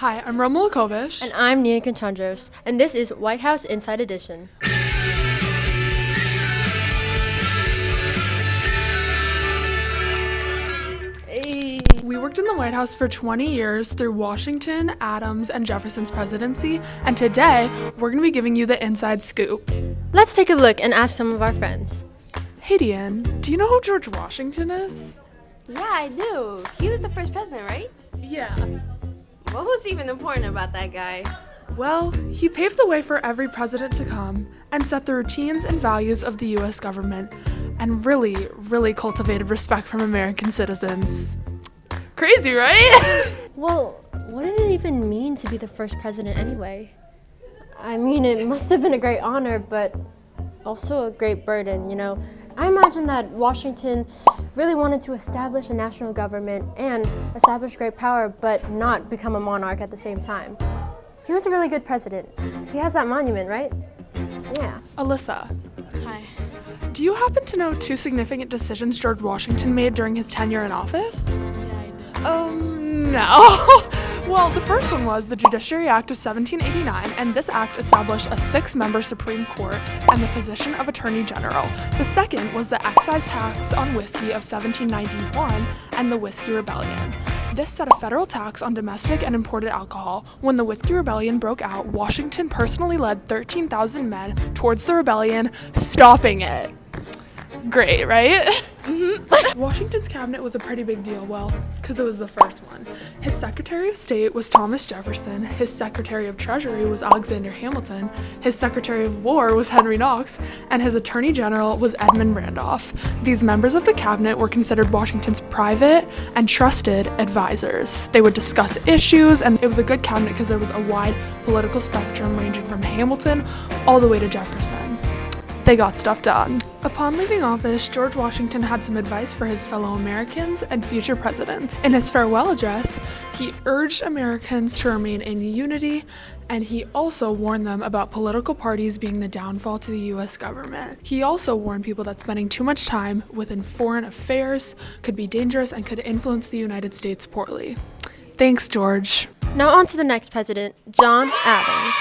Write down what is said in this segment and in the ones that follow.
Hi, I'm Roma. And I'm Nia Contandros, and this is White House Inside Edition. Hey. We worked in the White House for 20 years through Washington, Adams, and Jefferson's presidency, and today we're going to be giving you the inside scoop. Let's take a look and ask some of our friends. Hey, Deanne, do you know who George Washington is? Yeah, I do. He was the first president, right? Yeah. What was even important about that guy? Well, he paved the way for every president to come and set the routines and values of the U.S. government and really cultivated respect from American citizens. Crazy, right? Well, what did it even mean to be the first president anyway? I mean, it must have been a great honor, but also a great burden, you know? I imagine that Washington really wanted to establish a national government and establish great power, but not become a monarch at the same time. He was a really good president. He has that monument, right? Yeah. Alyssa, Hi. do you happen to know two significant decisions George Washington made during his tenure in office? Yeah, I do. No. Well, the first one was the Judiciary Act of 1789, and this act established a 6-member Supreme Court and the position of Attorney General. The second was the excise tax on whiskey of 1791 and the Whiskey Rebellion. This set a federal tax on domestic and imported alcohol. When the Whiskey Rebellion broke out, Washington personally led 13,000 men towards the rebellion, stopping it. Great, right? Mm-hmm. Washington's cabinet was a pretty big deal, well, because it was the first one. His Secretary of State was Thomas Jefferson, his Secretary of Treasury was Alexander Hamilton, his Secretary of War was Henry Knox, and his Attorney General was Edmund Randolph. These members of the cabinet were considered Washington's private and trusted advisors. They would discuss issues, and it was a good cabinet because there was a wide political spectrum ranging from Hamilton all the way to Jefferson. They got stuff done. Upon leaving office, George Washington had some advice for his fellow Americans and future president. In his farewell address, he urged Americans to remain in unity, and he also warned them about political parties being the downfall to the U.S. government. He also warned people that spending too much time within foreign affairs could be dangerous and could influence the United States poorly. Thanks, George. Now on to the next president, John Adams.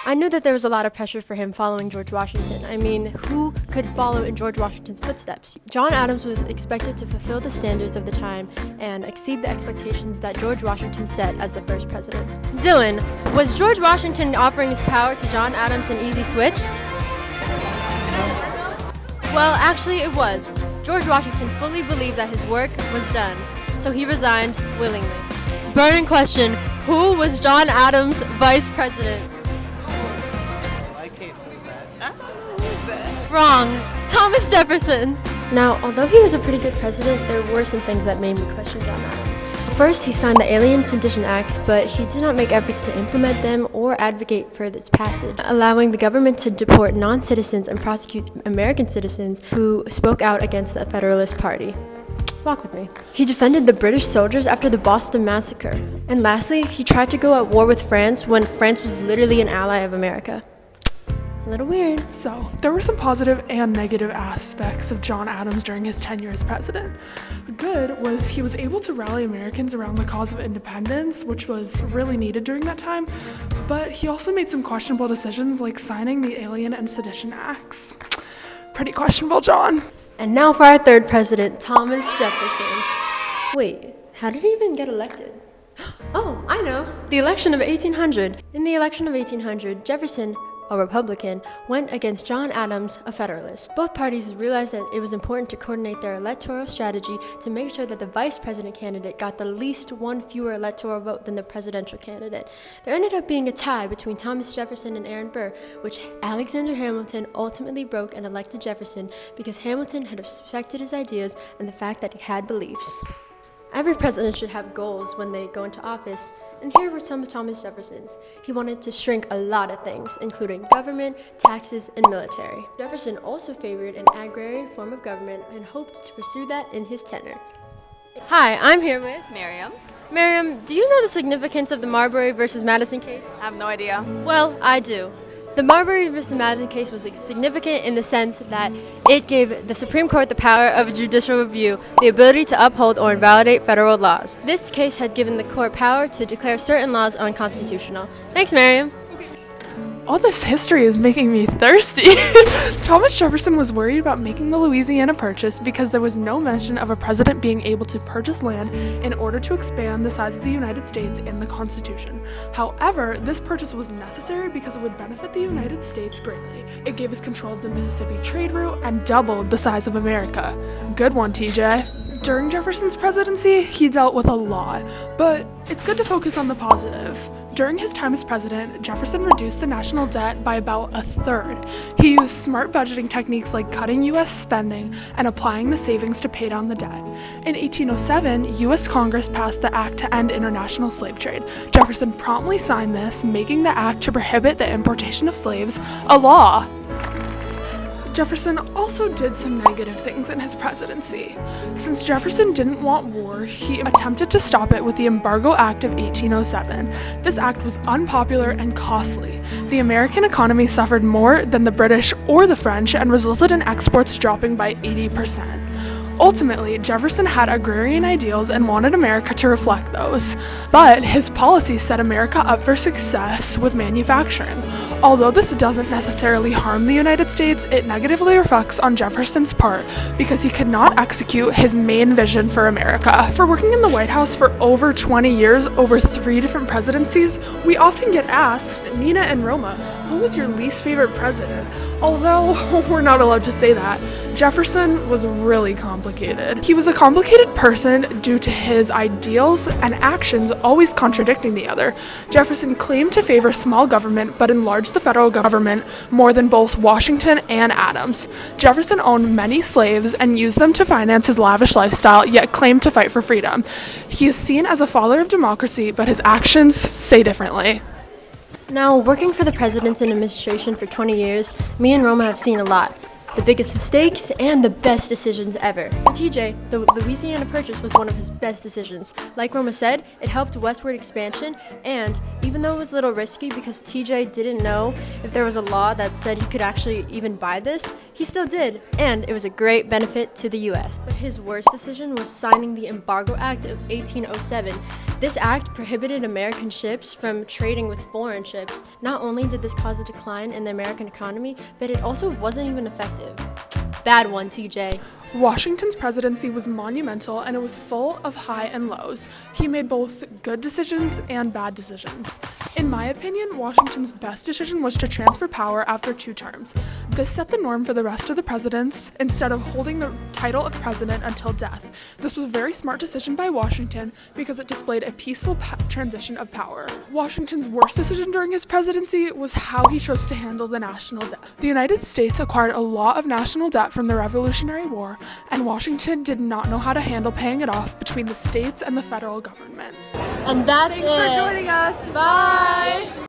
I knew that there was a lot of pressure for him following George Washington. I mean, who could follow in George Washington's footsteps? John Adams was expected to fulfill the standards of the time and exceed the expectations that George Washington set as the first president. Dylan, was George Washington offering his power to John Adams an easy switch? Well, actually it was. George Washington fully believed that his work was done, so he resigned willingly. Burning question, who was John Adams' vice president? Wrong. Thomas Jefferson. Now, although he was a pretty good president, there were some things that made me question John Adams. First, he signed the Alien Sedition Acts, but he did not make efforts to implement them or advocate for its passage, allowing the government to deport non-citizens and prosecute American citizens who spoke out against the Federalist Party. Walk with me. He defended the British soldiers after the Boston Massacre. And lastly, he tried to go at war with France when France was literally an ally of America. A little weird. So, there were some positive and negative aspects of John Adams during his tenure as president. The good was he was able to rally Americans around the cause of independence, which was really needed during that time, but he also made some questionable decisions like signing the Alien and Sedition Acts. Pretty questionable, John. And now for our third president, Thomas Jefferson. Wait, how did he even get elected? Oh, I know. The election of 1800. In the election of 1800, Jefferson, a Republican, went against John Adams, a Federalist. Both parties realized that it was important to coordinate their electoral strategy to make sure that the vice president candidate got the least one fewer electoral vote than the presidential candidate. There ended up being a tie between Thomas Jefferson and Aaron Burr, which Alexander Hamilton ultimately broke and elected Jefferson because Hamilton had respected his ideas and the fact that he had beliefs. Every president should have goals when they go into office, and here were some of Thomas Jefferson's. He wanted to shrink a lot of things, including government, taxes, and military. Jefferson also favored an agrarian form of government and hoped to pursue that in his tenure. Hi, I'm here with Miriam? Miriam. Do you know the significance of the Marbury versus Madison case? I have no idea. Well, I do. The Marbury v. Madden case was significant in the sense that it gave the Supreme Court the power of judicial review, the ability to uphold or invalidate federal laws. This case had given the court power to declare certain laws unconstitutional. Thanks, Miriam. All this history is making me thirsty. Thomas Jefferson was worried about making the Louisiana Purchase because there was no mention of a president being able to purchase land in order to expand the size of the United States in the Constitution. However, this purchase was necessary because it would benefit the United States greatly. It gave us control of the Mississippi trade route and doubled the size of America. Good one, TJ. During Jefferson's presidency, he dealt with a lot, but it's good to focus on the positive. During his time as president, Jefferson reduced the national debt by about a third. He used smart budgeting techniques like cutting U.S. spending and applying the savings to pay down the debt. In 1807, U.S. Congress passed the Act to End International Slave Trade. Jefferson promptly signed this, making the act to prohibit the importation of slaves a law. Jefferson also did some negative things in his presidency. Since Jefferson didn't want war, he attempted to stop it with the Embargo Act of 1807. This act was unpopular and costly. The American economy suffered more than the British or the French and resulted in exports dropping by 80%. Ultimately, Jefferson had agrarian ideals and wanted America to reflect those, but his policies set America up for success with manufacturing. Although this doesn't necessarily harm the United States, it negatively reflects on Jefferson's part because he could not execute his main vision for America. For working in the White House for over 20 years, over 3 different presidencies, we often get asked, Nina and Roma, who was your least favorite president? Although we're not allowed to say that, Jefferson was really complicated. He was a complicated person due to his ideals and actions always contradicting the other. Jefferson claimed to favor small government but enlarged the federal government more than both Washington and Adams. Jefferson owned many slaves and used them to finance his lavish lifestyle, yet claimed to fight for freedom. He is seen as a father of democracy, but his actions say differently. Now, working for the presidents and administration for 20 years, me and Roma have seen a lot. The biggest mistakes and the best decisions ever. For TJ, the Louisiana Purchase was one of his best decisions. Like Roma said, it helped westward expansion, and even though it was a little risky because TJ didn't know if there was a law that said he could actually even buy this, he still did, and it was a great benefit to the US. But his worst decision was signing the Embargo Act of 1807. This act prohibited American ships from trading with foreign ships. Not only did this cause a decline in the American economy, but it also wasn't even effective. Bad one, TJ. Washington's presidency was monumental and it was full of high and lows. He made both good decisions and bad decisions. In my opinion, Washington's best decision was to transfer power after 2 terms. This set the norm for the rest of the presidents instead of holding the title of president until death. This was a very smart decision by Washington because it displayed a peaceful transition of power. Washington's worst decision during his presidency was how he chose to handle the national debt. The United States acquired a lot of national debt from the Revolutionary War, and Washington did not know how to handle paying it off between the states and the federal government. And that's Thanks for joining us. Bye!